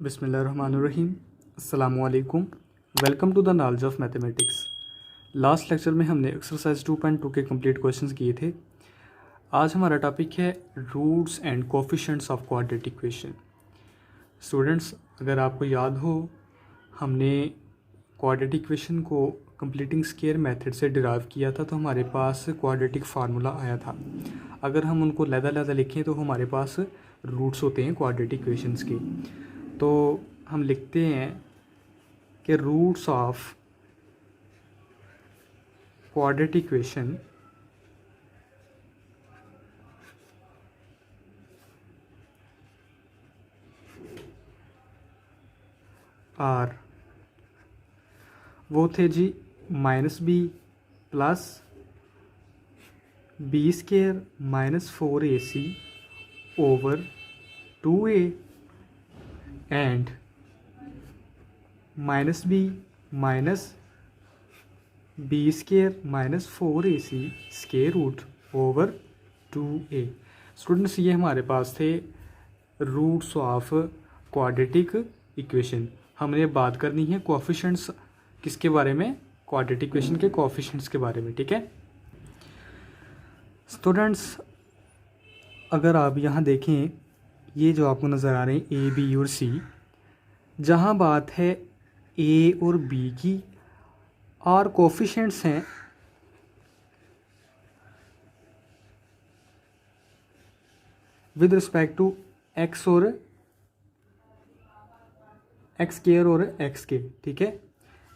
बिस्मिल्लाहिर्रहमानिर्रहीम। अस्सलामुअलैकुम। Welcome to the knowledge of mathematics. Last lecture में हमने एक्सरसाइज 2.2 के कंप्लीट क्वेश्चंस किए थे। आज हमारा टॉपिक है roots and coefficients of quadratic equation. Students, अगर आपको याद हो, हमने क्वाड्रेटिक इक्वेशन को कंप्लीटिंग स्क्वायर मेथड से डिराइव किया था, तो हमारे पास क्वाड्रेटिक फार्मूला आया था। अगर हम उनको लहदा लिखें तो हमारे पास रूट्स होते हैं क्वाड्रेटिक इक्वेशंस के। तो हम लिखते हैं कि roots of quadratic equation are, वो थे जी minus B plus B square minus 4ac over 2a and minus b minus b square minus 4ac square root over 2a। Students, ये हमारे पास थे रूट्स ऑफ क्वाड्रेटिक इक्वेशन। हमने बात करनी है कोफिशिएंट्स किसके बारे में, क्वाड्रेटिक इक्वेशन के कोफिशिएंट्स के बारे में। ठीक है स्टूडेंट्स, अगर आप यहाँ देखें, ये जो आपको नज़र आ रहे हैं ए बी और सी, जहाँ बात है ए और बी की और कोफिशिएंट्स हैं विद रिस्पेक्ट टू एक्स और एक्स स्केयर और एक्स के। ठीक है,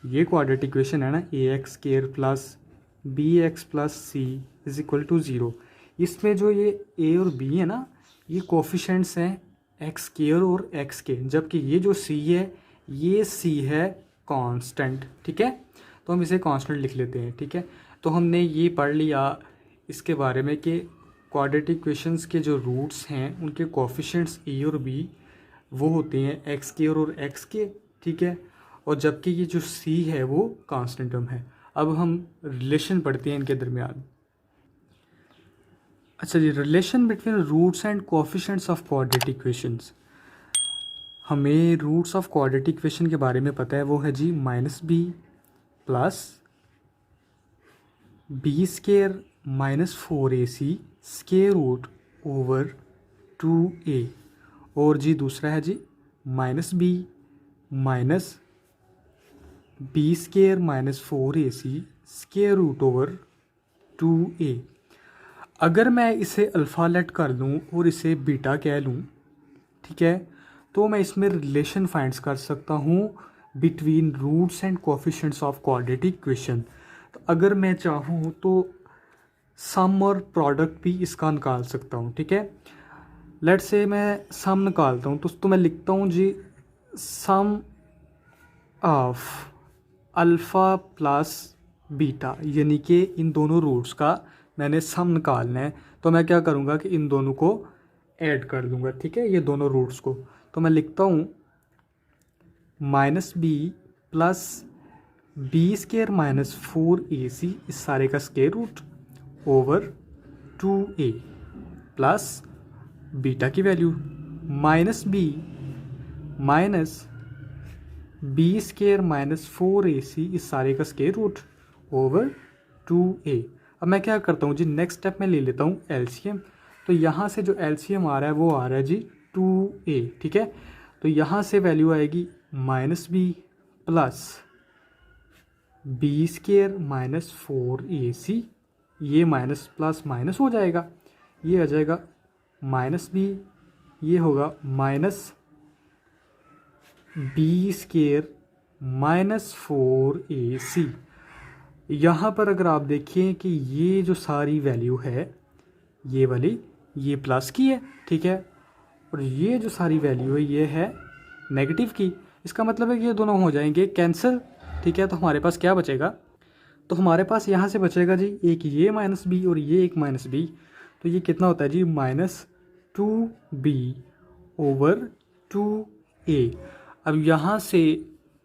ये क्वाड्रेटिक इक्वेशन है ना, a x square plus b x plus C is equal to 0। इसमें जो ये ए और बी है ना, ये कोफिशिएंट्स हैं एक्स स्केयर और एक्स के, जबकि ये जो सी है, ये सी है कांस्टेंट। ठीक है, तो हम इसे कांस्टेंट लिख लेते हैं। ठीक है, तो हमने ये पढ़ लिया इसके बारे में कि क्वाड्रेटिक इक्वेशंस के जो रूट्स हैं उनके कोफिशिएंट्स ए और बी वो होते हैं एक्स स्केयर और एक्स के। ठीक है, और जबकि ये जो सी है वो कांस्टेंट टर्म है। अब हम रिलेशन पढ़ते हैं इनके दरमियान। अच्छा जी, relation between roots and coefficients of quadratic equations. हमें रूट्स ऑफ क्वाड्रेटिक इक्वेशन के बारे में पता है, वो है जी minus B plus B square minus 4ac square root over 2a, और जी दूसरा है जी minus b minus b square minus 4ac square root over 2a। अगर मैं इसे अल्फ़ा लेट कर लूँ और इसे बीटा कह लूँ, ठीक है, तो मैं इसमें रिलेशन फाइंड कर सकता हूँ between roots and coefficients of quadratic equation. तो अगर मैं चाहूँ तो सम और प्रोडक्ट भी इसका निकाल सकता हूँ। ठीक है, लेट से मैं सम निकालता हूँ, तो मैं लिखता हूँ जी सम ऑफ अल्फ़ा प्लस बीटा, यानी कि इन दोनों रूट्स का मैंने सम निकालना है। तो मैं क्या करूँगा कि इन दोनों को ऐड कर दूँगा। ठीक है, ये दोनों रूट्स को, तो मैं लिखता हूँ minus B plus B square minus 4ac इस सारे का square root over 2a plus beta की value minus b minus b square minus 4ac इस सारे का स्केयर रूट ओवर 2a। अब मैं क्या करता हूँ जी, नेक्स्ट स्टेप में ले लेता हूँ एलसीएम। तो यहाँ से जो एलसीएम आ रहा है वो आ रहा है जी 2a। ठीक है, तो यहाँ से वैल्यू आएगी minus B plus B square minus 4ac, ये माइनस प्लस माइनस हो जाएगा, ये आ जाएगा माइनस बी, ये होगा minus b square minus 4ac। यहाँ पर अगर आप देखें कि ये जो सारी वैल्यू है, ये वाली, ये प्लस की है। ठीक है, और ये जो सारी वैल्यू है ये है नेगेटिव की। इसका मतलब है कि ये दोनों हो जाएंगे कैंसिल। ठीक है, तो हमारे पास क्या बचेगा, तो हमारे पास यहाँ से बचेगा जी एक ये माइनस बी और ये एक माइनस बी। तो ये कितना होता है जी माइनस 2b ओवर 2a। अब यहाँ से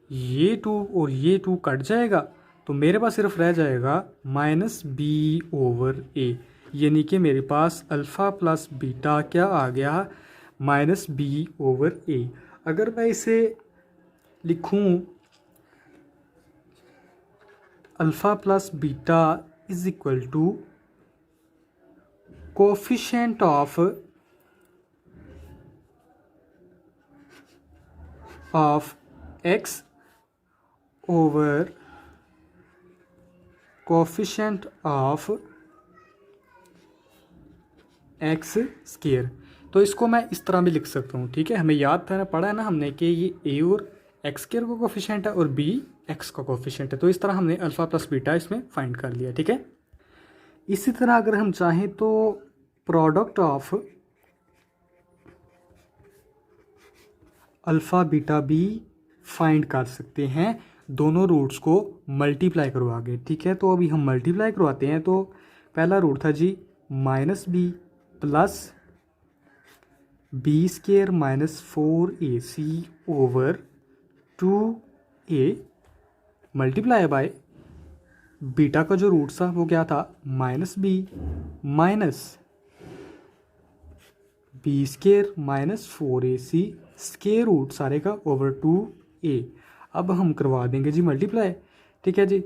ये 2 और ये 2 कट जाएगा, तो मेरे पास सिर्फ रह जाएगा माइनस बी ओवर ए, यानी कि मेरे पास अल्फ़ा प्लस बीटा क्या आ गया, माइनस बी ओवर ए। अगर मैं इसे लिखूं alpha plus beta is equal to coefficient of x over coefficient of x square, तो इसको मैं इस तरह भी लिख सकता हूँ। ठीक है, हमें याद था ना, पढ़ा है ना हमने कि ये ए और एक्स स्केयर का कोफिशिएंट है और बी एक्स का कोफिशिएंट है, तो इस तरह हमने अल्फ़ा प्लस बीटा इसमें फाइंड कर लिया। ठीक है, इसी तरह अगर हम चाहें तो प्रोडक्ट ऑफ अल्फ़ा बीटा भी फाइंड कर सकते हैं दोनों रूट्स को मल्टीप्लाई करवा के। ठीक है, तो अभी हम मल्टीप्लाई करवाते हैं। तो पहला रूट था जी minus B plus B square minus 4ac over 2a multiply by beta का जो रूट था वो क्या था minus b minus b square minus 4ac square root सारे का ओवर 2a। अब हम करवा देंगे जी मल्टीप्लाई। ठीक है जी,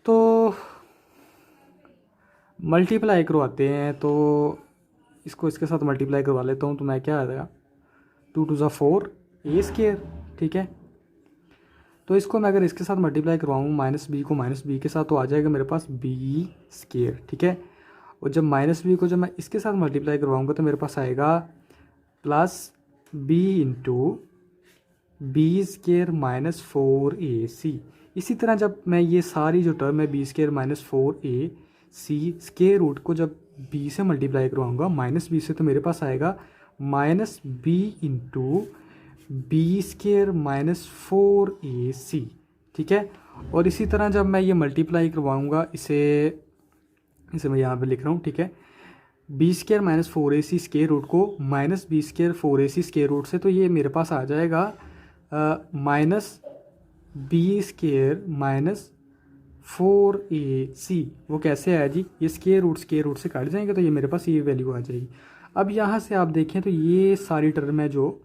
तो मल्टीप्लाई करवाते हैं, तो इसको इसके साथ मल्टीप्लाई करवा लेता हूँ, तो मैं क्या आ जाएगा 2 2 ज़ा 4 ए स्केयर। ठीक है, तो इसको मैं अगर इसके साथ मल्टीप्लाई करवाऊँ माइनस बी को माइनस बी के साथ, तो आ जाएगा मेरे पास बी स्केयर। ठीक है, और जब माइनस बी को जब मैं इसके साथ मल्टीप्लाई करवाऊँगा तो मेरे पास आएगा plus B into B square minus 4ac। इसी तरह जब मैं ये सारी जो टर्म है B square minus 4ac square root को जब बी से मल्टीप्लाई करवाऊँगा माइनस बी से, तो मेरे पास आएगा minus B into B square minus 4ac। ठीक है, और इसी तरह जब मैं ये मल्टीप्लाई करवाऊँगा इसे मैं यहाँ पे लिख रहा हूँ। ठीक है, B square minus 4ac square root को minus b square 4ac square root से, तो ये मेरे पास आ जाएगा minus b square minus 4ac। वो कैसे आया जी, ये स्केयर रूट से काट जाएंगे तो ये मेरे पास ये वैल्यू आ जाएगी। अब यहाँ से आप देखें तो ये सारी टर्म है जो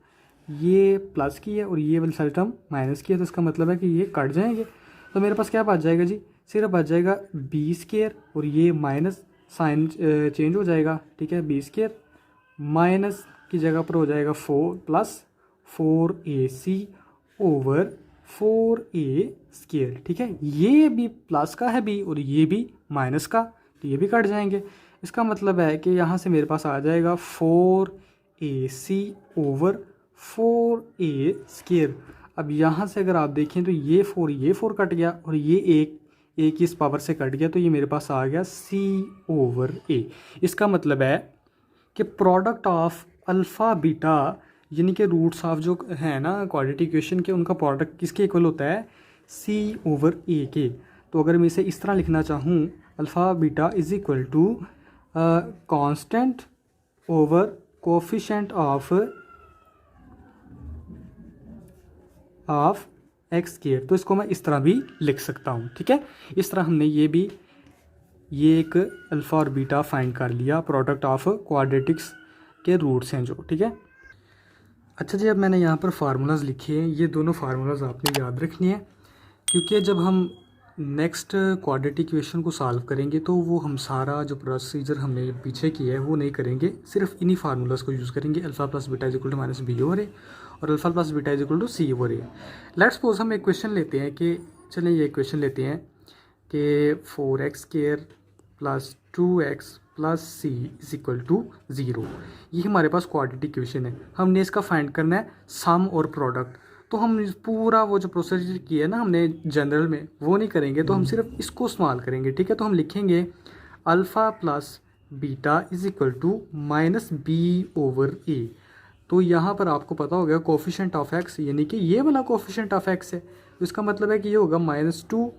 ये प्लस की है और ये वाली सारी टर्म माइनस की है, तो इसका मतलब है कि ये कट जाएंगे। तो मेरे पास क्या बच जाएगा जी, सिर्फ बच जाएगा बी स्केयर और ये माइनस साइन चेंज हो जाएगा। ठीक है, बी स्केयर माइनस की जगह पर हो जाएगा 4 plus 4ac over 4a square. ठीक है, ये भी प्लस का है बी और ये भी माइनस का, तो ये भी कट जाएंगे। इसका मतलब है कि यहाँ से मेरे पास आ जाएगा 4ac ओवर 4a स्केयर। अब यहाँ से अगर आप देखें तो ये 4 कट गया और ये एक इस पावर से कट गया, तो ये मेरे पास आ गया c ओवर a। इसका मतलब है कि प्रोडक्ट ऑफ अल्फ़ा बीटा यानी कि रूट्स ऑफ जो है ना क्वाड्रेटिक इक्वेशन के, उनका प्रोडक्ट किसके इक्वल होता है c ओवर a के। तो अगर मैं इसे इस तरह लिखना चाहूँ alpha beta is equal to constant over coefficient of x square, तो इसको मैं इस तरह भी लिख सकता हूँ। ठीक है, इस तरह हमने ये एक अल्फ़ा और बीटा फाइंड कर लिया, प्रोडक्ट ऑफ क्वाड्रेटिक्स के रूट्स हैं जो। ठीक है, अच्छा जी, अब मैंने यहाँ पर फार्मूलाज लिखे हैं, ये दोनों फार्मूलाज आपने याद रखनी है, क्योंकि जब हम नेक्स्ट क्वाड्रेटिक इक्वेशन को सॉल्व करेंगे तो वो हम सारा जो प्रोसीजर हमने पीछे किया है वो नहीं करेंगे, सिर्फ इन्हीं फार्मूलाज को यूज़ करेंगे। Alpha plus beta is equal to minus b over a और alpha plus beta is equal to c over a. Let's suppose हम एक क्वेश्चन लेते हैं कि चलें ये क्वेश्चन लेते हैं कि 4x square plus 2x plus C is equal to 0। ये हमारे पास क्वाड्रेटिक इक्वेशन है, हमने इसका फाइंड करना है सम और प्रोडक्ट। तो हम पूरा वो जो प्रोसीजर किया है ना हमने जनरल में वो नहीं करेंगे, तो हम सिर्फ इसको इस्तेमाल करेंगे। ठीक है, तो हम लिखेंगे alpha plus beta is equal to minus b over a. तो यहाँ पर आपको पता हो गया कोफिशिएंट ऑफ एक्स यानी कि ये वाला कोफिशिएंट ऑफ एक्स है, तो इसका मतलब है कि ये होगा -2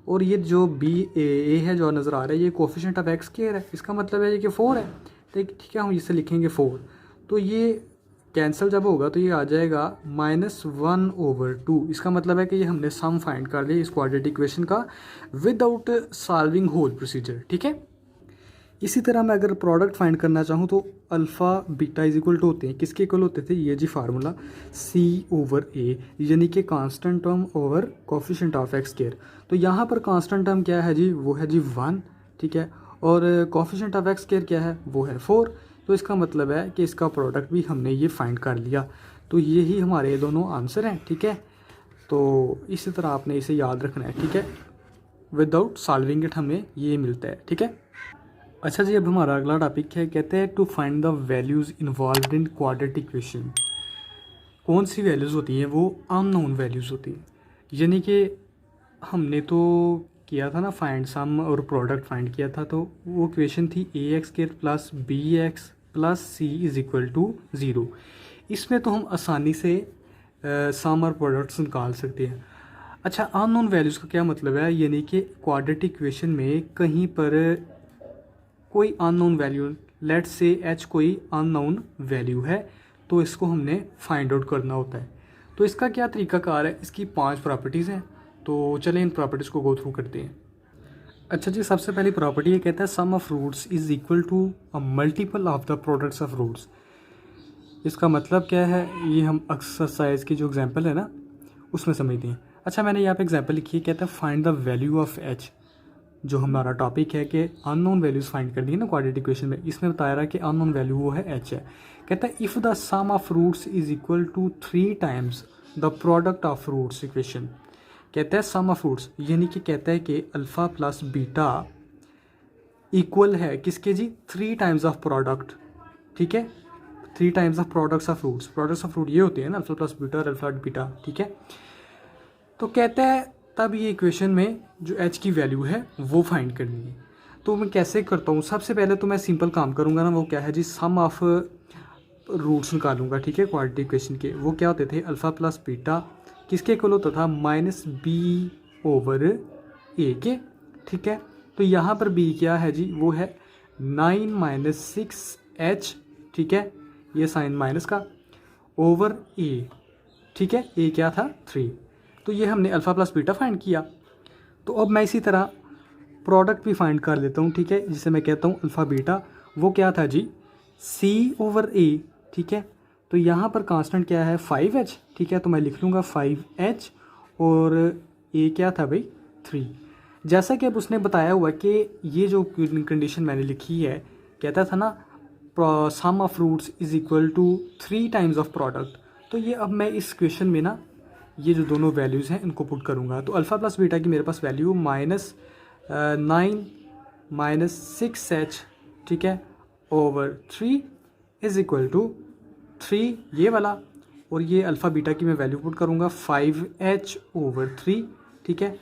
और ये जो बी ए है जो नज़र आ रहा है ये कोफिशिएंट ऑफ एक्स स्क्वायर है, इसका मतलब है ये कि 4 है। ठीक है, हम इसे लिखेंगे 4, तो ये कैंसिल जब होगा तो ये आ जाएगा -1 ओवर 2। इसका मतलब है कि ये हमने सम फाइंड कर लिया इस क्वाड्रेटिक इक्वेशन का विदाउट सॉल्विंग होल प्रोसीजर। ठीक है, इसी तरह मैं अगर प्रोडक्ट फाइंड करना चाहूँ तो alpha beta is equal to होते हैं, किसके इक्वल होते थे, ये जी फार्मूला C/A, यानी कि constant term over coefficient of x square. तो यहाँ पर कांस्टेंट टर्म क्या है जी, वो है जी 1, ठीक है, और कोफिशिएंट ऑफ एक्स स्क्वायर क्या है, वो है 4। तो इसका मतलब है कि इसका प्रोडक्ट भी हमने ये फाइंड कर लिया। तो यही हमारे दोनों आंसर हैं, ठीक है। तो इसी तरह आपने इसे याद रखना है, ठीक है। विदाउट सॉल्विंग इट हमें ये मिलता है, ठीक है। अच्छा जी, अब हमारा अगला टॉपिक है, कहते हैं to find the values involved in quadratic equation. कौन सी वैल्यूज़ होती हैं, वो अननोन वैल्यूज़ होती हैं। यानी कि हमने तो किया था ना फाइंड सम और प्रोडक्ट फाइंड किया था, तो वो इक्वेशन थी ax² plus bx plus c is equal to 0। इसमें तो हम आसानी से सम और प्रोडक्ट्स निकाल सकते हैं। अच्छा, अननोन वैल्यूज़ का क्या मतलब है, यानी कि क्वाड्रेटिक इक्वेशन में कहीं पर कोई unknown value, let's say h कोई अननोन वैल्यू है, तो इसको हमने फाइंड आउट करना होता है। तो इसका क्या तरीकाकार है, इसकी 5 प्रॉपर्टीज़ हैं। तो चलें इन प्रॉपर्टीज़ को गो थ्रू करते हैं। अच्छा जी, सबसे पहली प्रॉपर्टी ये कहता है sum of roots is equal to a multiple of the products of roots. इसका मतलब क्या है, ये हम एक्सरसाइज की जो एग्जांपल है ना उसमें समझते हैं। अच्छा, मैंने यहाँ पे एग्जांपल लिखी है, कहता है find the value of h। जो हमारा टॉपिक है कि अननोन वैल्यूज़ फाइंड करनी है ना क्वाड्रेटिक इक्वेशन में, इसमें बताया रहा है कि अननोन वैल्यू वो है h है। कहता है if the sum of roots is equal to 3 times the product of roots equation. कहता है सम ऑफ रूट्स, यानी कि कहता है कि अल्फ़ा प्लस बीटा इक्वल है किसके जी, 3 टाइम्स ऑफ प्रोडक्ट, ठीक है, 3 times of products of roots. Products of root ये होते हैं ना, अल्फ़ा प्लस बीटा और अल्फ़ा बीटा, ठीक है। तो कहता है तब ये इक्वेशन में जो h की वैल्यू है वो फाइंड करनी है। तो मैं कैसे करता हूँ, सबसे पहले तो मैं सिंपल काम करूँगा ना, वो क्या है जी, सम ऑफ रूट्स निकालूंगा, ठीक है, क्वाड्रेटिक इक्वेशन के। वो क्या होते थे, अल्फ़ा प्लस बीटा किसके इक्वल होता था, -b/a के, ठीक है। तो यहाँ पर b क्या है जी, वो है 9 - 6h, ठीक है, ये साइन माइनस का, ओवर a, ठीक है, a क्या था 3। तो ये हमने अल्फ़ा प्लस बीटा फाइंड किया। तो अब मैं इसी तरह प्रोडक्ट भी फाइंड कर लेता हूँ, ठीक है, जिसे मैं कहता हूँ अल्फ़ा बीटा। वो क्या था जी, c/a, ठीक है। तो यहाँ पर कांस्टेंट क्या है 5h, ठीक है, तो मैं लिख लूँगा 5h, और a क्या था भाई 3। जैसा कि अब उसने बताया हुआ कि ये जो कंडीशन मैंने लिखी है, कहता था ना sum of roots is equal to 3 times of product. तो ये अब मैं इस क्वेश्चन में ना ये जो दोनों वैल्यूज़ हैं इनको पुट करूँगा। तो अल्फ़ा प्लस बीटा की मेरे पास वैल्यू -9 - 6h, ठीक है, ओवर 3 इज़ इक्वल टू 3 ये वाला, और ये अल्फ़ा बीटा की मैं वैल्यू पुट करूँगा 5h ओवर 3, ठीक है।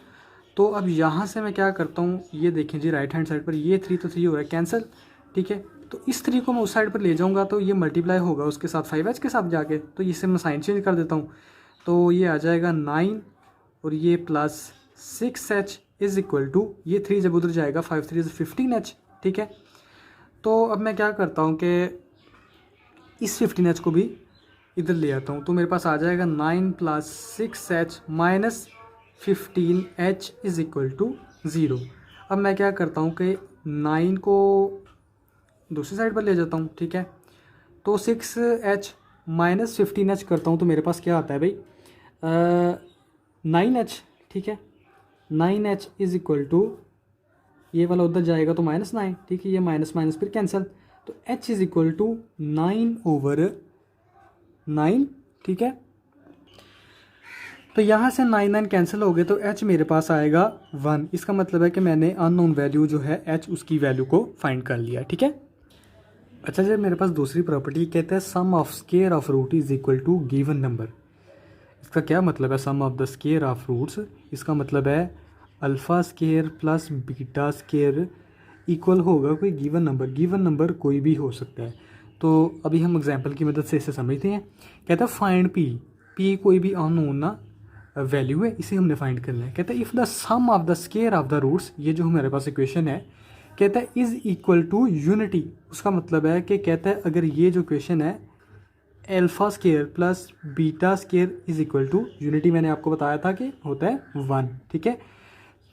तो अब यहाँ से मैं क्या करता हूँ, ये देखें जी, राइट हैंड साइड पर ये 3 तो 3 हो रहा है कैंसिल, ठीक है। तो इस 3 को मैं उस साइड पर ले जाऊँगा तो ये मल्टीप्लाई होगा उसके साथ 5h के साथ जाके, तो इसे मैं साइन चेंज कर देता हूँ। तो ये आ जाएगा 9 और ये plus 6h is equal to, ये 3 जब उधर जाएगा 5 3 15h, ठीक है। तो अब मैं क्या करता हूँ कि इस 15h को भी इधर ले आता हूँ, तो मेरे पास आ जाएगा 9 + 6h minus 15h is equal to 0। अब मैं क्या करता हूँ कि 9 को दूसरी साइड पर ले जाता हूँ, ठीक है। तो 6h माइनस 15h करता हूँ, तो मेरे पास क्या आता है भाई 9h, ठीक है। 9h इज़ इक्वल टू, ये वाला उधर जाएगा तो -9, ठीक है, ये माइनस माइनस फिर कैंसिल, तो h इज़ इक्वल टू 9/9, ठीक है। तो यहाँ से 9 कैंसिल हो गए, तो h मेरे पास आएगा 1। इसका मतलब है कि मैंने अननोन वैल्यू जो है h उसकी वैल्यू को फाइंड कर लिया, ठीक है। अच्छा जी, मेरे पास दूसरी प्रॉपर्टी कहता है sum of square of root is equal to given number. इसका क्या मतलब है, sum of the square of roots, इसका मतलब है alpha square plus beta square equal होगा कोई गिवन नंबर। गिवन नंबर कोई भी हो सकता है। तो अभी हम एग्जांपल की मदद से इसे समझते हैं। कहता है फाइंड पी कोई भी अननोन ना वैल्यू है, इसे हमने फाइंड करना है। कहता है if the sum of the square of the roots, ये जो हमारे पास इक्वेशन है, कहता है इज़ इक्वल टू यूनिटी। उसका मतलब है कि कहता है अगर ये जो क्वेश्चन है alpha square plus beta square is equal to unity, मैंने आपको बताया था कि होता है 1, ठीक है।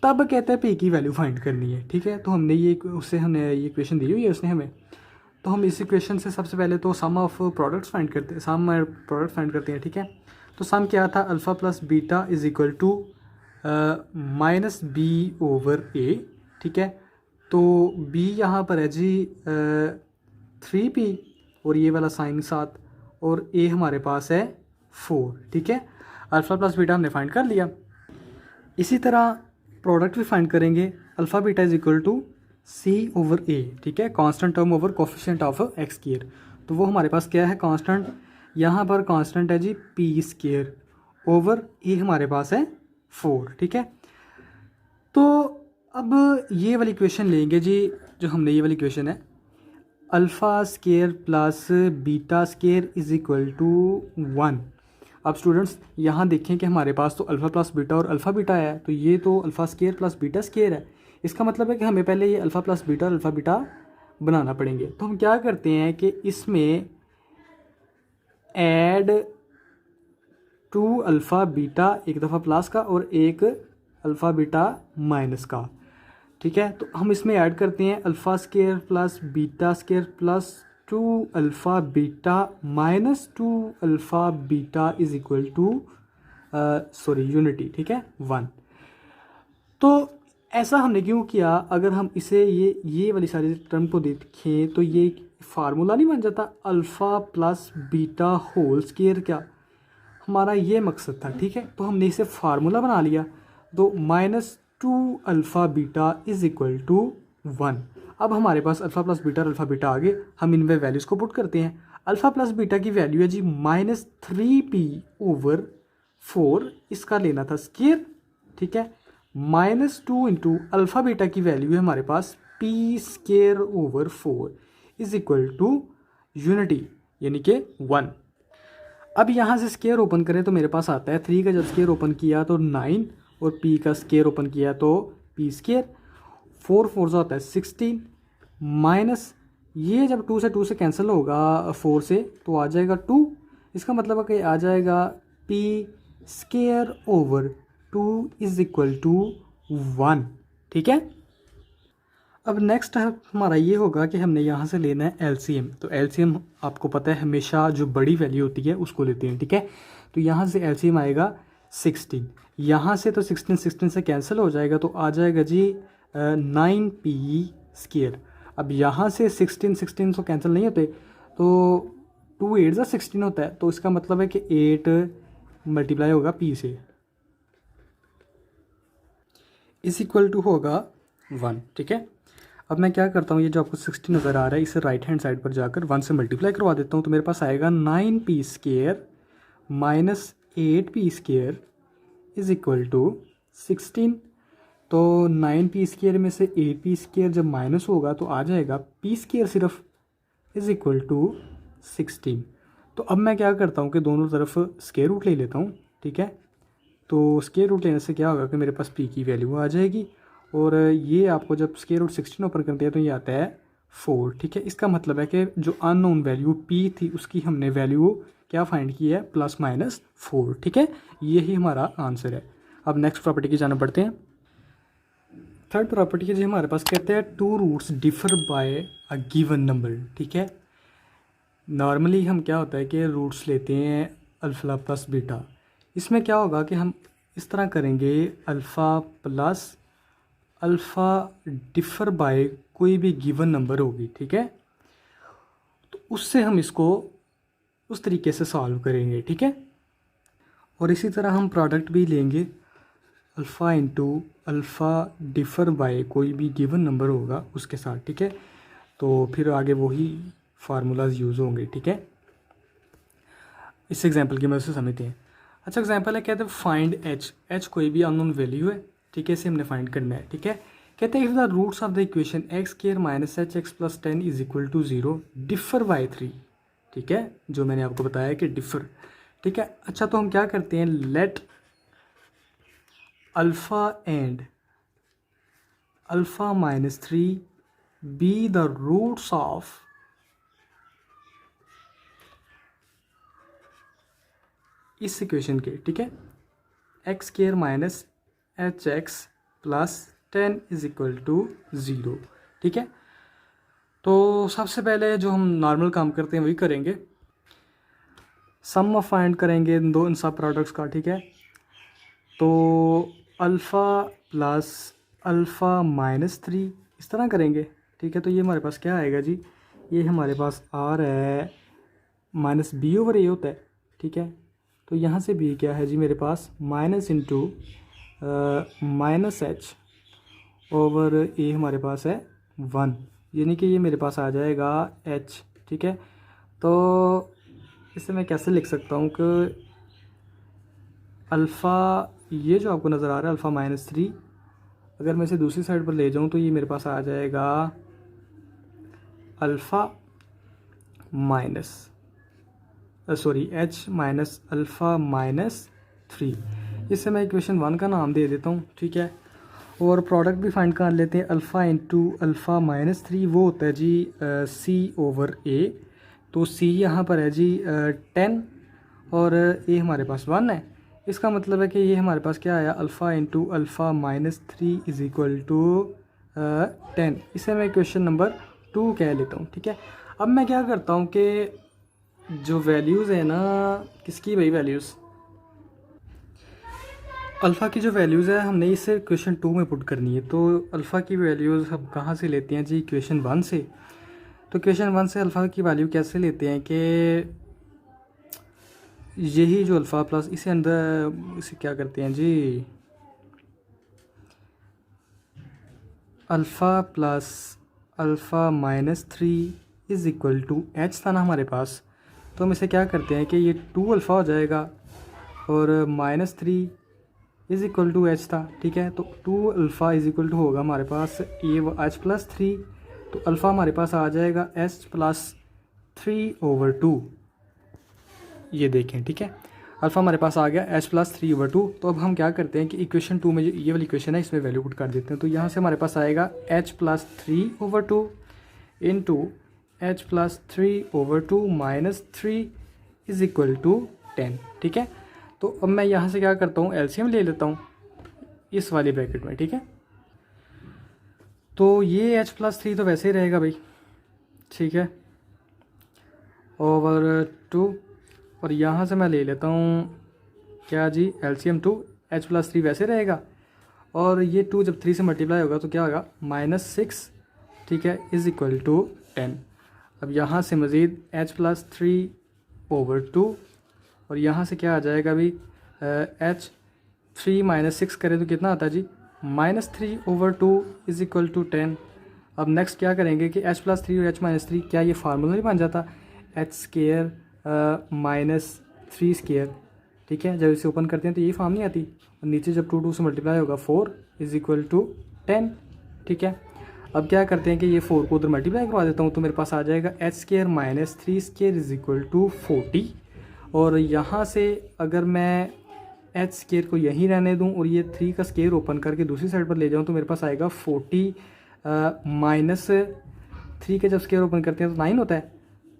तब कहते हैं पी की वैल्यू फाइंड करनी है, ठीक है। तो हमने ये उससे हमने ये इक्वेशन दी हुई है उसने हमें, तो हम इस इक्वेशन से सबसे पहले तो सम ऑफ प्रोडक्ट्स फाइंड करते हैं, सम प्रोडक्ट फाइंड करते हैं, ठीक है। तो सम क्या था, alpha plus beta is equal to minus b over a, ठीक है। तो बी यहाँ पर है जी 3p और ये वाला साइन साथ, और ए हमारे पास है 4, ठीक है। अल्फ़ा प्लस बीटा हमने फाइंड कर लिया। इसी तरह प्रोडक्ट भी फाइंड करेंगे, alpha beta is equal to c over a, ठीक है, constant term over coefficient of x square. तो वो हमारे पास क्या है, कांस्टेंट, यहाँ पर कांस्टेंट है G P square over a हमारे पास है 4, ठीक है। तो अब ये वाली इक्वेशन लेंगे जी, जो हमने ये वाली इक्वेशन है, alpha square plus beta square is equal to 1। अब स्टूडेंट्स यहाँ देखें कि हमारे पास तो अल्फ़ा प्लस बीटा और अल्फ़ा बीटा है, तो ये तो alpha square plus beta square है। इसका मतलब है कि हमें पहले ये अल्फ़ा प्लस बीटा और अल्फ़ा बीटा बनाना पड़ेंगे। तो हम क्या करते हैं कि इसमें ऐड 2 अल्फ़ा बीटा, एक दफ़ा प्लस का और एक अल्फ़ा बीटा माइनस का, ठीक है। तो हम इसमें ऐड करते हैं alpha square plus beta square plus 2 alpha beta minus 2 alpha beta is equal to unity, ठीक है, 1। तो ऐसा हमने क्यों किया, अगर हम इसे ये वाली सारी टर्म को देखें तो ये फार्मूला नहीं बन जाता, alpha plus beta whole square, क्या हमारा ये मकसद था, ठीक है। तो हमने इसे फार्मूला बना लिया, तो minus 2 alpha beta is equal to 1। अब हमारे पास अल्फ़ा प्लस बीटा और अल्फ़ा बीटा आ गए, हम इनमें वैल्यूज़ को पुट करते हैं। अल्फ़ा प्लस बीटा की वैल्यू है जी माइनस 3p ओवर 4, इसका लेना था स्क्वायर, ठीक है। माइनस 2 इंटू अल्फ़ा बीटा की वैल्यू है हमारे पास p square over 4 is equal to unity, यानी कि 1। अब यहाँ से स्क्वायर ओपन करें तो मेरे पास आता है 3 का जब स्क्वायर ओपन किया तो 9, और p का स्क्वायर ओपन किया तो p स्क्वायर, 4 4 जो होता है 16, माइनस ये जब 2 से कैंसिल होगा 4 से तो आ जाएगा 2, इसका मतलब है कि आ जाएगा p square over 2 is equal to 1, ठीक है। अब नेक्स्ट हमारा ये होगा कि हमने यहाँ से लेना है एलसीएम। तो एलसीएम आपको पता है हमेशा जो बड़ी वैल्यू होती है उसको लेते हैं, ठीक है। तो यहाँ से एलसीएम आएगा 16, यहाँ से तो 16 से कैंसिल हो जाएगा तो आ जाएगा जी 9p स्क्वायर। अब यहाँ से 16 तो कैंसिल नहीं होते, तो 2 8 जा 16 होता है, तो इसका मतलब है कि 8 मल्टीप्लाई होगा p से, इस इक्वल टू होगा 1, ठीक है। अब मैं क्या करता हूँ, ये जो आपको 16 नज़र आ रहा है इसे राइट हैंड साइड पर जाकर 1 से मल्टीप्लाई करवा देता हूँ, तो मेरे पास आएगा 9p square minus 8p square is equal to 16। तो 9p स्क्वायर में से 8p स्क्वायर जब माइनस होगा तो आ जाएगा p स्क्वायर सिर्फ इज इक्वल टू 16। तो अब मैं क्या करता हूँ कि दोनों तरफ स्क्वायर रूट ले लेता हूँ, ठीक है। तो स्क्वायर रूट लेने से क्या होगा कि मेरे पास p की वैल्यू आ जाएगी, और ये आपको जब स्क्वायर रूट 16 ओपन करते हैं तो ये आता है 4, ठीक है। इसका मतलब है कि जो अननोन वैल्यू p थी उसकी हमने वैल्यू क्या फाइंड की है, प्लस माइनस 4, ठीक है। यही हमारा आंसर है। अब नेक्स्ट प्रॉपर्टी की जाना पड़ते हैं। थर्ड प्रॉपर्टी की जी हमारे पास कहते हैं 2 roots differ by a given number, ठीक है। नॉर्मली हम क्या होता है कि रूट्स लेते हैं अल्फ़ा प्लस बीटा, इसमें क्या होगा कि हम इस तरह करेंगे alpha plus alpha differ by कोई भी गिवन नंबर होगी, ठीक है। तो उससे हम इसको उस तरीके से सॉल्व करेंगे, ठीक है। और इसी तरह हम प्रोडक्ट भी लेंगे, alpha into alpha differ by कोई भी गिवन नंबर होगा उसके साथ, ठीक है। तो फिर आगे वही फार्मूलाज यूज़ होंगे, ठीक है। इस एग्जांपल की मदद से समझते हैं। अच्छा एग्जांपल है, कहते हैं फाइंड एच कोई भी अननोन वैल्यू है, ठीक है, इसे हमने फाइंड करना है, ठीक है। कहते हैं if the roots of the equation x square minus h x plus 10 is equal to 0 differ by 3, ठीक है, जो मैंने आपको बताया कि डिफर, ठीक है। अच्छा तो हम क्या करते हैं, let alpha and alpha minus 3 be the roots of इस इक्वेशन के, ठीक है, x square minus h x plus 10 is equal to 0। ठीक है, तो सबसे पहले जो हम नॉर्मल काम करते हैं वही करेंगे, सम ऑफ फाइंड करेंगे इन सब प्रोडक्ट्स का। ठीक है, तो अल्फ़ा प्लस अल्फ़ा माइनस 3 इस तरह करेंगे। ठीक है, तो ये हमारे पास क्या आएगा जी, ये हमारे पास आ रहा है माइनस बी ओवर ए होता है। ठीक है, तो यहाँ से बी क्या है जी मेरे पास minus into minus h over a हमारे पास है 1, यानी कि ये मेरे पास आ जाएगा एच। ठीक है, तो इसे मैं कैसे लिख सकता हूँ कि अल्फ़ा, ये जो आपको नज़र आ रहा है अल्फ़ा माइनस 3, अगर मैं इसे दूसरी साइड पर ले जाऊँ तो ये मेरे पास आ जाएगा alpha minus sorry H minus alpha minus 3। इसे मैं इक्वेशन 1 का नाम दे देता हूँ। ठीक है, और प्रोडक्ट भी फाइंड कर लेते हैं। अल्फ़ा इंटू अल्फ़ा माइनस 3 वो होता है जी सी ओवर ए, तो सी यहाँ पर है जी 10 और ए हमारे पास 1 है। इसका मतलब है कि ये हमारे पास क्या आया, alpha into alpha minus 3 is equal to 10। इसे मैं क्वेश्चन नंबर 2 कह लेता हूँ। ठीक है, अब मैं क्या करता हूँ कि जो वैल्यूज़ है ना, किसकी भाई वैल्यूज़, अल्फ़ा की जो वैल्यूज़ है हमने इसे क्वेश्चन 2 में पुट करनी है। तो अल्फ़ा की वैल्यूज़ हम कहाँ से लेते हैं जी, क्वेश्चन 1 से। तो क्वेश्चन 1 से अल्फ़ा की वैल्यू कैसे लेते हैं कि यही जो अल्फ़ा प्लस इसे अंदर इसे क्या करते हैं जी, alpha plus alpha minus 3 is equal to h था ना हमारे पास, तो हम इसे क्या करते हैं कि ये 2 अल्फ़ा हो जाएगा और minus 3 is equal to h था। ठीक है, तो 2 अल्फ़ा इज़ इक्वल टू होगा हमारे पास ए एच प्लस 3, तो अल्फ़ा हमारे पास आ जाएगा एच प्लस 3 ओवर 2। ये देखें। ठीक है, अल्फ़ा हमारे पास आ गया एच प्लस 3 ओवर 2। तो अब हम क्या करते हैं कि इक्वेशन 2 में ये वाली इक्वेशन है इसमें वैल्यू पुट कर देते हैं। तो यहाँ से हमारे पास आएगा h plus 3 over 2 into h plus 3 over 2 minus 3 is equal to 10। ठीक है, तो अब मैं यहाँ से क्या करता हूँ, एलसीएम ले लेता हूँ इस वाली ब्रैकेट में। ठीक है, तो ये एच प्लस 3 तो वैसे ही रहेगा भाई। ठीक है, ओवर 2, और यहाँ से मैं ले लेता हूँ क्या जी, एलसीएम 2, एच प्लस 3 वैसे रहेगा, और ये 2 जब 3 से मल्टीप्लाई होगा तो क्या होगा माइनस 6। ठीक है, इज़ इक्वल टू 10। अब यहाँ से मज़ीद एच प्लस 3 ओवर 2, और यहाँ से क्या आ जाएगा अभी एच 3 माइनस 6 करें तो कितना आता है जी, minus 3 over 2 is equal to 10। अब नेक्स्ट क्या करेंगे कि एच प्लस 3 और एच माइनस 3, क्या ये फार्मूला नहीं बन जाता, एच स्केयर माइनस 3 स्केयर। ठीक है, जब इसे ओपन करते हैं तो यही फॉर्म नहीं आती, और नीचे जब 2 से मल्टीप्लाई होगा 4 इज़ इक्वल टू 10। ठीक है, अब क्या करते हैं कि ये 4 को उधर मल्टीप्लाई करवा देता हूँ, तो मेरे पास आ जाएगा h square minus 3 square is equal to 40। और यहाँ से अगर मैं एच स्केयर को यहीं रहने दूँ और ये 3 का स्केयर ओपन करके दूसरी साइड पर ले जाऊँ, तो मेरे पास आएगा 40 माइनस 3 के जब स्केयर ओपन करते हैं तो 9 होता है,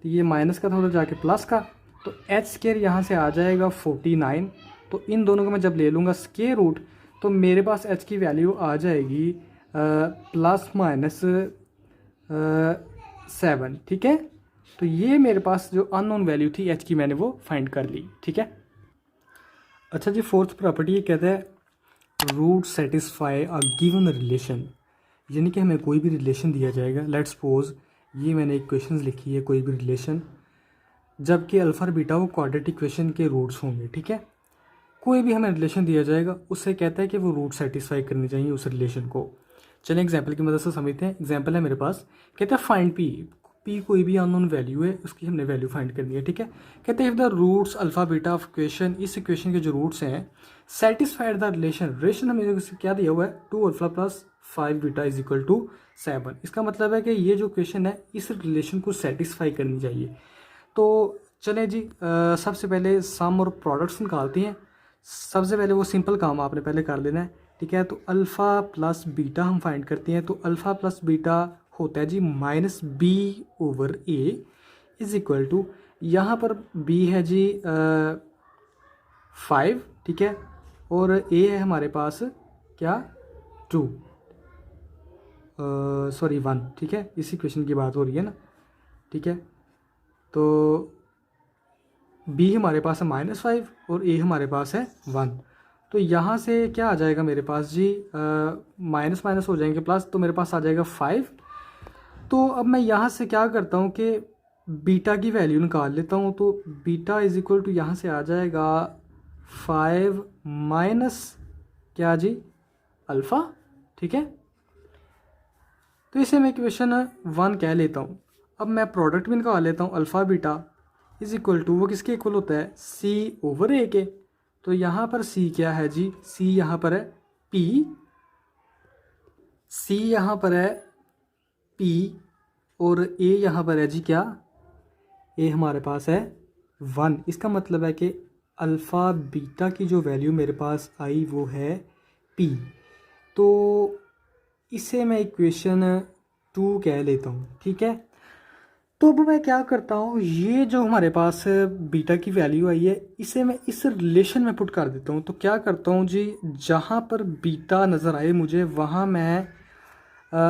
तो ये माइनस का था उधर जाके प्लस का, तो एच स्केयर यहाँ से आ जाएगा 49। तो इन दोनों को मैं जब ले लूँगा स्केयर रूट, तो मेरे पास एच की वैल्यू आ जाएगी प्लस माइनस 7। ठीक है, तो ये मेरे पास जो अननोन वैल्यू थी एच की मैंने वो फाइंड कर ली। ठीक है, अच्छा जी, फोर्थ प्रॉपर्टी ये कहता है root satisfy a given relation, यानी कि हमें कोई भी रिलेशन दिया जाएगा। लेट्स सपोज ये मैंने इक्वेशंस लिखी है, कोई भी रिलेशन, जबकि अल्फा और बीटा वो क्वाड्रेटिक इक्वेशन के रूट्स होंगे। ठीक है, कोई भी हमें रिलेशन दिया जाएगा, उससे कहता है कि वो रूट सेटिस्फाई करनी चाहिए उस रिलेशन को। चलिए एग्जाम्पल की मदद से समझते हैं। एग्जाम्पल है मेरे पास, कहता है फाइंड पी कोई भी अननोन वैल्यू है, उसकी हमने वैल्यू फाइंड करनी है। ठीक है, कहते हैं if the roots alpha beta of equation, इस इक्वेशन के जो रूट्स हैं सेटिस्फाइड द रिलेशन हमें क्या दिया हुआ है 2 alpha plus 5 beta is equal to 7। इसका मतलब है कि ये जो इक्वेशन है इस रिलेशन को सेटिस्फाई करनी चाहिए। तो चलें जी, सबसे पहले सम और प्रोडक्ट्स निकालते हैं। सबसे पहले वो सिंपल काम आपने पहले कर लेना है। ठीक है, तो अल्फ़ा प्लस बीटा हम फाइंड करते हैं, तो अल्फ़ा प्लस बीटा होता है जी minus b over a is equal to, यहाँ पर बी है जी 5। ठीक है, और ए है हमारे पास क्या 2 सॉरी 1, ठीक है, इसी क्वेश्चन की बात हो रही है ना, ठीक है। तो b हमारे पास है -5 और a हमारे पास है 1। तो यहाँ से क्या आ जाएगा मेरे पास जी, माइनस माइनस हो जाएंगे प्लस, तो मेरे पास आ जाएगा 5। तो अब मैं यहाँ से क्या करता हूँ कि बीटा की वैल्यू निकाल लेता हूँ। तो बीटा इज इक्वल टू यहाँ से आ जाएगा 5 माइनस क्या जी, अल्फ़ा, ठीक है। तो इसे मैं इक्वेशन 1 कह लेता हूँ। अब मैं प्रोडक्ट भी निकाल लेता हूँ, alpha beta is equal to, वो किसके इक्वल होता है, सी ओवर ए के। तो यहाँ पर सी क्या है जी, सी यहाँ पर है पी, सी यहाँ पर है पी, और ए यहाँ पर है जी क्या, ए हमारे पास है 1। इसका मतलब है कि अल्फ़ा बीटा की जो वैल्यू मेरे पास आई वो है पी। तो इसे मैं इक्वेशन 2 कह लेता हूँ, ठीक है। तो अब मैं क्या करता हूँ, ये जो हमारे पास बीटा की वैल्यू आई है इसे मैं इस रिलेशन में पुट कर देता हूँ। तो क्या करता हूँ जी, जहाँ पर बीटा नज़र आए मुझे वहाँ मैं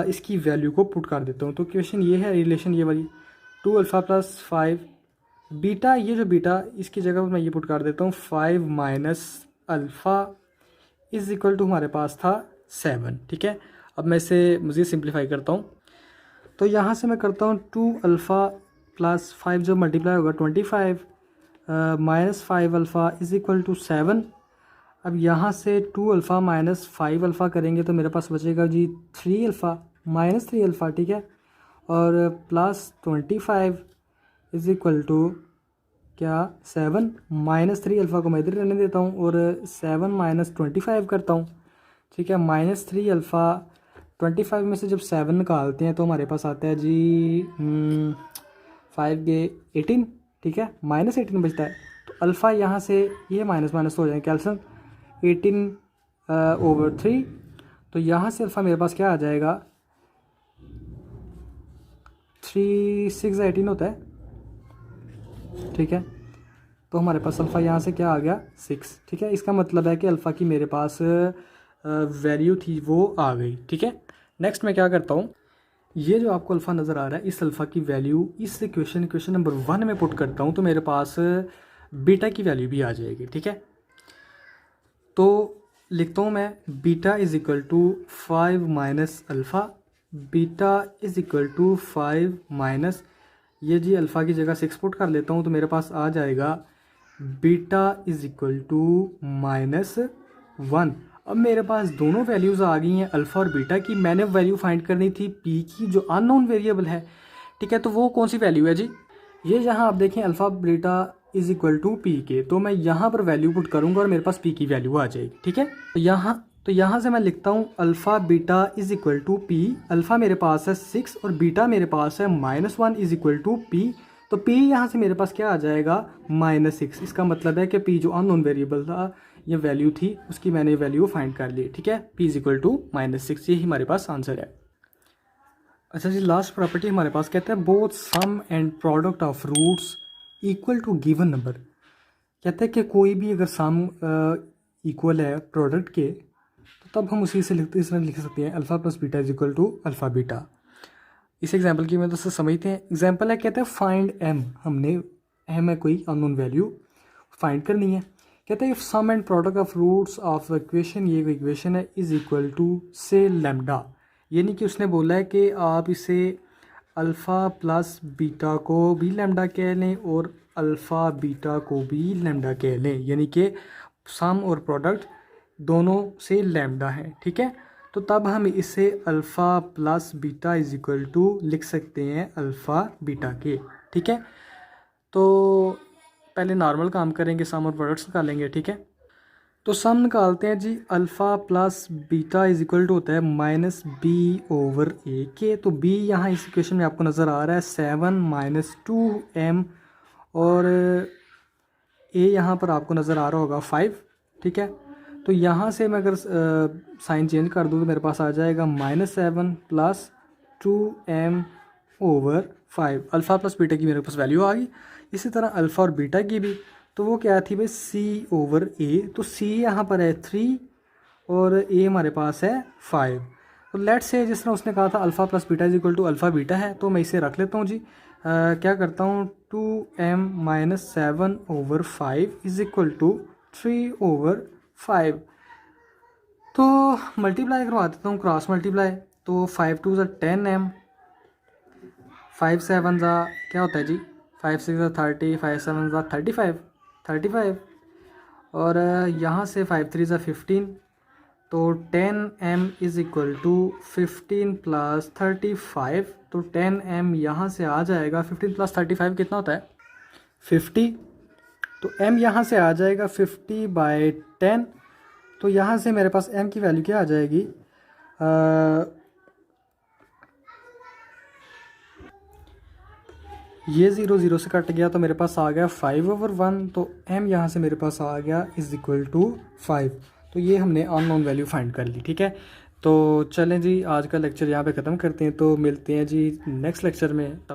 इसकी वैल्यू को पुट कर देता हूँ। तो क्वेश्चन ये है, रिलेशन ये वाली 2 अल्फ़ा प्लस 5 बीटा, ये जो बीटा इसकी जगह पर मैं ये पुट कर देता हूँ 5 minus alpha is equal to हमारे पास था 7, ठीक है। अब मैं इसे मज़ीद सिंप्लीफाई करता हूँ। तो यहाँ से मैं करता हूँ 2 अल्फ़ा प्लस 5 जो मल्टीप्लाई होगा 25 minus 5 alpha is equal to 7। अब यहाँ से 2 अल्फ़ा माइनस 5 अल्फ़ा करेंगे तो मेरे पास बचेगा जी 3 अल्फ़ा माइनस 3 अल्फ़ा, ठीक है। और प्लस 25 इज़ इक्वल टू क्या 7, माइनस 3 अल्फ़ा को मैं इधर रहने देता हूँ और 7 माइनस 25 करता हूँ, ठीक है। माइनस 3 अल्फ़ा 25 में से जब 7 निकालते हैं तो हमारे पास आता है जी 5 के 18, ठीक है, माइनस 18 बचता है। तो अल्फ़ा यहाँ से ये माइनस माइनस हो जाएंगे, कैल्शियम 18 ओवर 3। तो यहाँ से अल्फ़ा मेरे पास क्या आ जाएगा, 3 6 18 होता है, ठीक है। तो हमारे पास अल्फ़ा यहाँ से क्या आ गया 6, ठीक है। इसका मतलब है कि अल्फ़ा की मेरे पास वैल्यू थी वो आ गई, ठीक है। नेक्स्ट मैं क्या करता हूँ, ये जो आपको अल्फ़ा नज़र आ रहा है इस अल्फ़ा की वैल्यू इस क्वेश्चन नंबर 1 में पुट करता हूँ तो मेरे पास बीटा की वैल्यू भी आ जाएगी, ठीक है। तो लिखता हूँ मैं beta is equal to 5 minus alpha, beta is equal to 5 minus, ये जी अल्फ़ा की जगह 6 पुट कर लेता हूँ तो मेरे पास आ जाएगा beta is equal to minus 1। अब मेरे पास दोनों वैल्यूज़ आ गई हैं अल्फ़ा और बीटा की। मैंने वैल्यू फाइंड करनी थी पी की जो अननोन वेरिएबल है, ठीक है। तो वो कौन सी वैल्यू है जी, ये यहाँ आप देखें alpha beta is equal to P के। तो मैं यहाँ पर वैल्यू पुट करूँगा और मेरे पास पी की वैल्यू आ जाएगी, ठीक है। तो यहाँ से मैं लिखता हूँ alpha beta is equal to P. Alpha मेरे पास है 6 और बीटा मेरे पास है -1 इज़ इक्वल टू पी। तो p यहाँ से मेरे पास क्या आ जाएगा -6। इसका मतलब है कि p जो अननोन वेरिएबल था, ये वैल्यू थी, उसकी मैंने वैल्यू फाइंड कर ली, ठीक है। p इज इक्वल टू -6, यही हमारे पास आंसर है। अच्छा जी, लास्ट प्रॉपर्टी हमारे पास कहता है both sum and product of roots equal to given number. कहते हैं कि कोई भी अगर सम इक्वल है प्रोडक्ट के तो तब हम उसी से लिख सकते हैं alpha plus beta is equal to alpha beta. इस एग्जाम्पल की मदद से समझते हैं। एग्जाम्पल है, कहते हैं फाइंड m, हमने m है कोई अननोन वैल्यू फाइंड करनी है। कहते हैं if sum and product of roots of equation, ये इक्वेशन है, इज इक्वल टू से लैम्डा, यानी कि उसने बोला है कि आप इसे अल्फ़ा प्लस बीटा को भी लैम्डा कह लें और अल्फ़ा बीटा को भी लैम्डा कह लें, यानी कि सम और प्रोडक्ट दोनों से लैम्डा है, ठीक है। तो तब हम इसे alpha plus beta is equal to लिख सकते हैं अल्फ़ा बीटा के, ठीक है। तो पहले नॉर्मल काम करेंगे, सम और प्रोडक्ट्स निकालेंगे, ठीक है। तो सम निकालते हैं जी, alpha plus beta is equal to होता है माइनस बी ओवर ए के। तो बी यहाँ इस इक्वेशन में आपको नज़र आ रहा है 7 माइनस 2m और ए यहाँ पर आपको नज़र आ रहा होगा 5, ठीक है। तो यहाँ से मैं अगर साइन चेंज कर दूँ तो मेरे पास आ जाएगा -7 plus 2m over 5। Alpha plus beta की मेरे पास वैल्यू आ गई। इसी तरह अल्फ़ा और बीटा की भी, तो वो क्या थी भाई c ओवर a। तो c यहाँ पर है 3 और ए हमारे पास है 5। तो लेट्स से जिस तरह उसने कहा था alpha plus beta is equal to alpha beta है, तो मैं इसे रख लेता हूँ जी। क्या करता हूँ 2m minus 7/5 is equal to 3/5। तो मल्टीप्लाई करवा देता हूँ, क्रॉस मल्टीप्लाई। तो 5 2 10m, 5 7 क्या होता है जी 5 6 30, 5 7 35 और यहाँ से 5 3 15। तो 10m is equal to 15 plus 35। तो 10m यहाँ से आ जाएगा, 15 प्लस 35 कितना होता है 50। तो m यहाँ से आ जाएगा 50/10। तो यहाँ से मेरे पास m की वैल्यू क्या आ जाएगी, ये 0 0 से कट गया तो मेरे पास आ गया 5/1। तो m यहाँ से मेरे पास आ गया इज़ इक्वल टू 5। तो ये हमने अननोन वैल्यू फाइंड कर ली, ठीक है। तो चलें जी, आज का लेक्चर यहाँ पे ख़त्म करते हैं, तो मिलते हैं जी नेक्स्ट लेक्चर में।